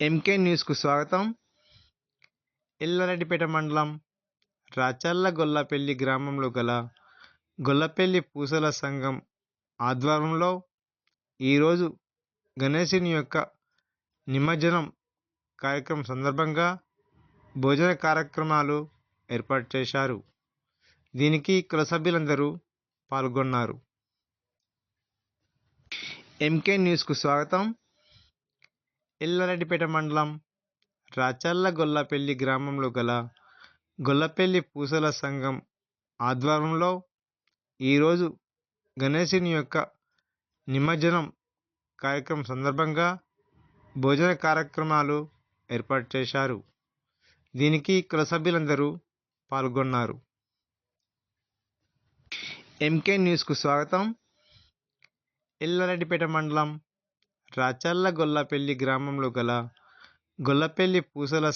MK న్యూస్కు స్వాగతం. ఎల్లారెడ్డిపేట మండలం రాచర్ల గొల్లపల్లి గ్రామంలో గల గొల్లపల్లి పూసల సంఘం ఆధ్వర్యంలో ఈరోజు గణేశుని యొక్క నిమజ్జనం కార్యక్రమం సందర్భంగా భోజన కార్యక్రమాలు ఏర్పాటు చేశారు. దీనికి కుల సభ్యులందరూ పాల్గొన్నారు. ఎంకే న్యూస్కు స్వాగతం. ఎల్లారెడ్డిపేట మండలం రాచర్ల గొల్లపల్లి గ్రామంలో గల గొల్లపల్లి పూసల సంఘం ఆధ్వర్యంలో ఈరోజు గణేశుని యొక్క నిమజ్జనం కార్యక్రమం సందర్భంగా భోజన కార్యక్రమాలు ఏర్పాటు చేశారు. దీనికి కుల సభ్యులందరూ పాల్గొన్నారు. ఎంకే న్యూస్కు స్వాగతం. ఎల్లారెడ్డిపేట మండలం రాచర్ల గొల్లపల్లి గ్రామంలో గల గొల్లపల్లి పూసల